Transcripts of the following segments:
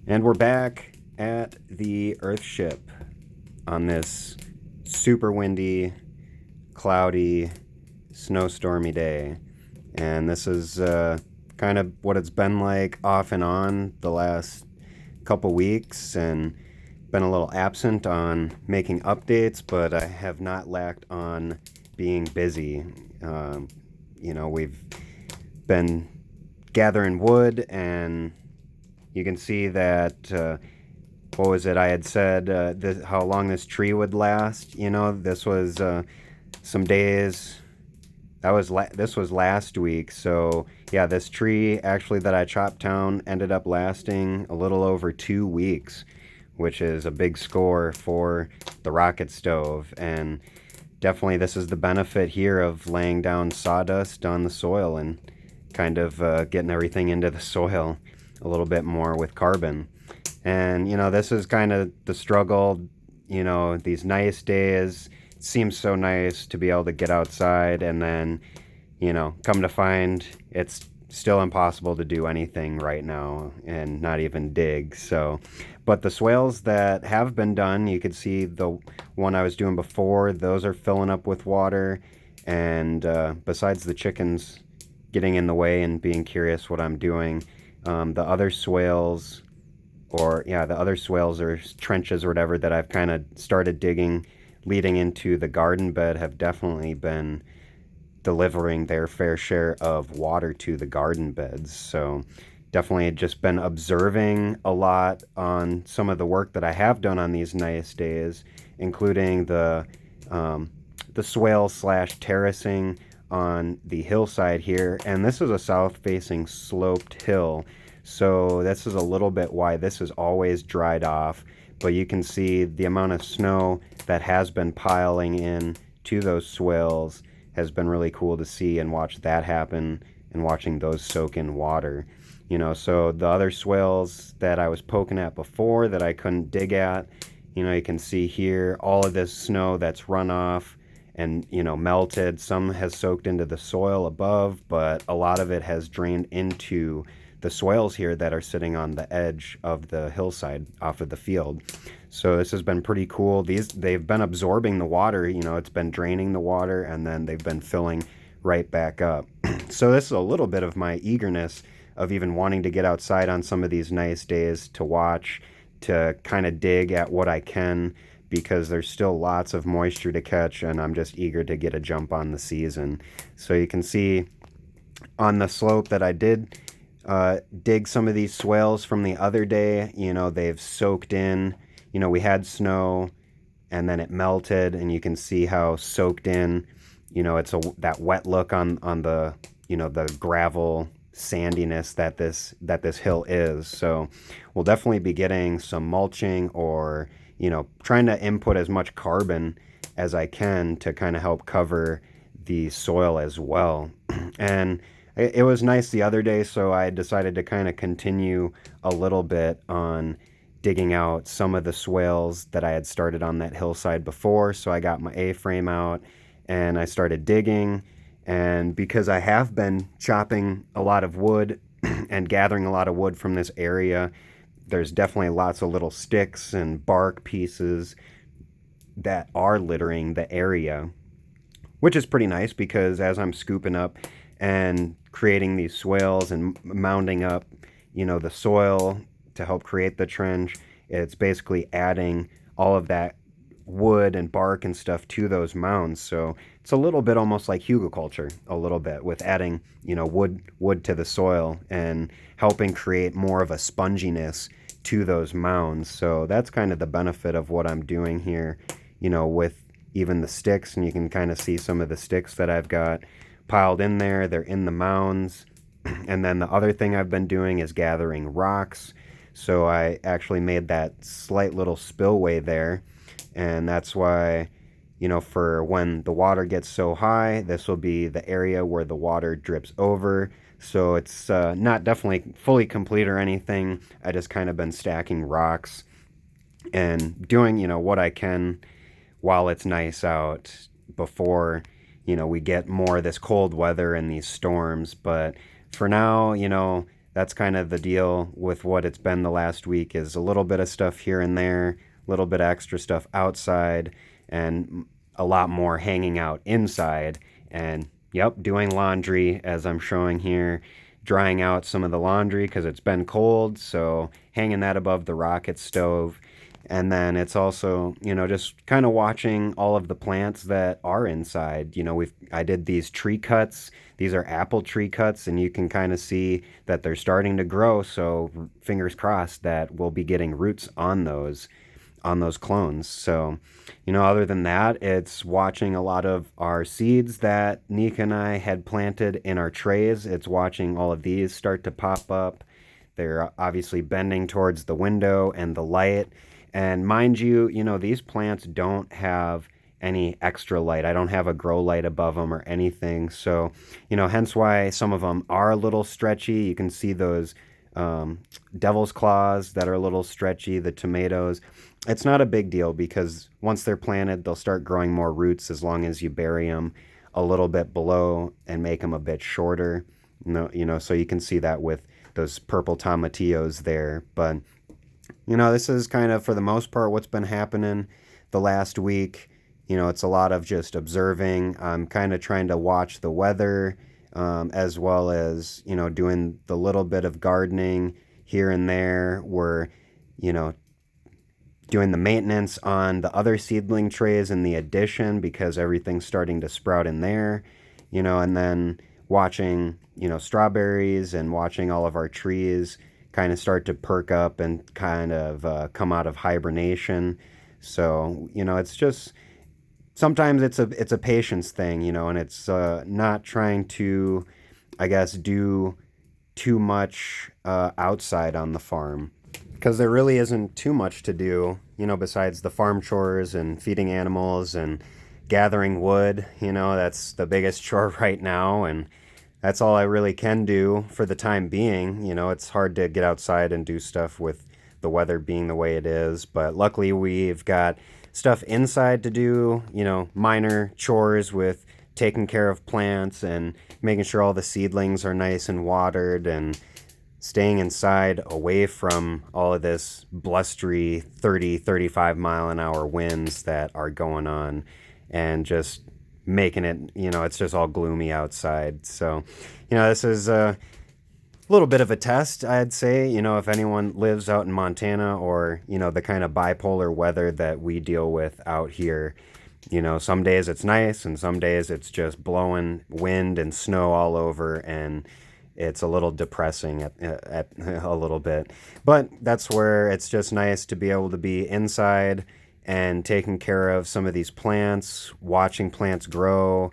And we're back at the Earthship on this super windy, cloudy, snowstormy day. And this is kind of what it's been like off and on the last couple weeks, and been a little absent on making updates, but I have not lacked on being busy. We've been gathering wood, and you can see that what was it? I had said how long this tree would last. This was some days. This was last week. So yeah, this tree actually that I chopped down ended up lasting a little over 2 weeks, which is a big score for the rocket stove. And definitely, this is the benefit here of laying down sawdust on the soil and kind of getting everything into the soil a little bit more with carbon. And, this is kind of the struggle, these nice days. It seems so nice to be able to get outside, and then, come to find it's still impossible to do anything right now and not even dig. So, but the swales that have been done, you could see the one I was doing before, those are filling up with water. And besides the chickens getting in the way and being curious what I'm doing, the other swales, the other swales or trenches or whatever that I've kind of started digging leading into the garden bed have definitely been delivering their fair share of water to the garden beds. So definitely just been observing a lot on some of the work that I have done on these nice days, including the swale slash terracing on the hillside here. And this is a south facing sloped hill. So this is a little bit why this is always dried off. But you can see the amount of snow that has been piling in to those swales has been really cool to see and watch that happen, and watching those soak in water. So the other swales that I was poking at before that I couldn't dig at, you can see here all of this snow that's run off and, melted. Some has soaked into the soil above, but a lot of it has drained into the swales here that are sitting on the edge of the hillside off of the field. So this has been pretty cool. They've been absorbing the water, it's been draining the water, and then they've been filling right back up. So this is a little bit of my eagerness of even wanting to get outside on some of these nice days to watch, to kind of dig at what I can, because there's still lots of moisture to catch, and I'm just eager to get a jump on the season. So you can see on the slope that I did dig some of these swales from the other day. They've soaked in. We had snow, and then it melted, and you can see how soaked in. It's that wet look on the the gravel sandiness that this hill is. So we'll definitely be getting some mulching, or trying to input as much carbon as I can to kind of help cover the soil as well. And it was nice the other day, so I decided to kind of continue a little bit on digging out some of the swales that I had started on that hillside before. So I got my A-frame out and I started digging. And because I have been chopping a lot of wood and gathering a lot of wood from this area, there's definitely lots of little sticks and bark pieces that are littering the area, which is pretty nice, because as I'm scooping up and creating these swales and mounding up, the soil to help create the trench, it's basically adding all of that wood and bark and stuff to those mounds. So it's a little bit almost like hugelkultur, a little bit, with adding, wood to the soil and helping create more of a sponginess to those mounds. So that's kind of the benefit of what I'm doing here, with even the sticks. And you can kind of see some of the sticks that I've got piled in there. They're in the mounds. And then the other thing I've been doing is gathering rocks. So I actually made that slight little spillway there. And that's why, for when the water gets so high, this will be the area where the water drips over. So it's not definitely fully complete or anything. I just kind of been stacking rocks and doing, what I can while it's nice out, before, we get more of this cold weather and these storms. But for now, that's kind of the deal with what it's been the last week, is a little bit of stuff here and there, a little bit of extra stuff outside, and a lot more hanging out inside. And yep, doing laundry, as I'm showing here, drying out some of the laundry because it's been cold, so hanging that above the rocket stove. And then it's also, just kind of watching all of the plants that are inside. I did these tree cuts. These are apple tree cuts, and you can kind of see that they're starting to grow. So fingers crossed that we'll be getting roots on those clones. So, other than that, it's watching a lot of our seeds that Nika and I had planted in our trays. It's watching all of these start to pop up. They're obviously bending towards the window and the light. And mind you, these plants don't have any extra light. I don't have a grow light above them or anything. So, hence why some of them are a little stretchy. You can see those devil's claws that are a little stretchy, the tomatoes. It's not a big deal because once they're planted, they'll start growing more roots as long as you bury them a little bit below and make them a bit shorter. So you can see that with those purple tomatillos there. But this is kind of, for the most part, what's been happening the last week. It's a lot of just observing. I'm kind of trying to watch the weather, as well as, doing the little bit of gardening here and there. We're, doing the maintenance on the other seedling trays in the addition because everything's starting to sprout in there, and then watching, strawberries and watching all of our trees kind of start to perk up and kind of come out of hibernation. So, it's just, sometimes it's a patience thing, and it's not trying to, I guess, do too much outside on the farm. Because there really isn't too much to do, besides the farm chores and feeding animals and gathering wood. That's the biggest chore right now, and that's all I really can do for the time being. It's hard to get outside and do stuff with the weather being the way it is, but luckily we've got stuff inside to do, minor chores with taking care of plants and making sure all the seedlings are nice and watered, and staying inside away from all of this blustery 35 mile an hour winds that are going on, and just making it, it's just all gloomy outside. So, this is a little bit of a test, I'd say, if anyone lives out in Montana, or, the kind of bipolar weather that we deal with out here. Some days it's nice and some days it's just blowing wind and snow all over, and it's a little depressing at a little bit. But that's where it's just nice to be able to be inside and taking care of some of these plants, watching plants grow,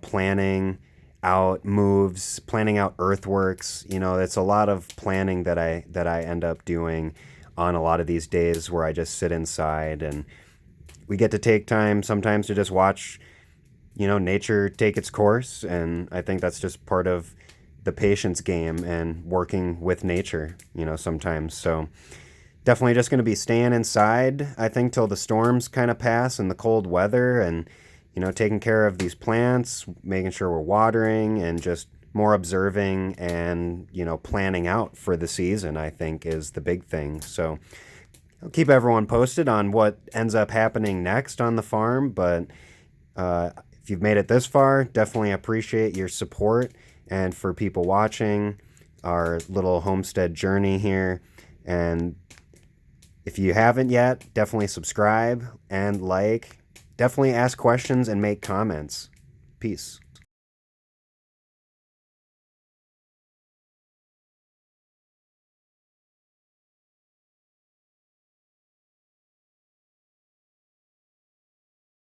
planning out moves, planning out earthworks. It's a lot of planning that I end up doing on a lot of these days where I just sit inside, and we get to take time sometimes to just watch, nature take its course. And I think that's just part of the patience game and working with nature, sometimes. So definitely just going to be staying inside, I think, till the storms kind of pass and the cold weather, and, taking care of these plants, making sure we're watering, and just more observing and, planning out for the season, I think, is the big thing. So I'll keep everyone posted on what ends up happening next on the farm. But if you've made it this far, definitely appreciate your support. And for people watching our little homestead journey here, and if you haven't yet, definitely subscribe and like. Definitely ask questions and make comments. Peace.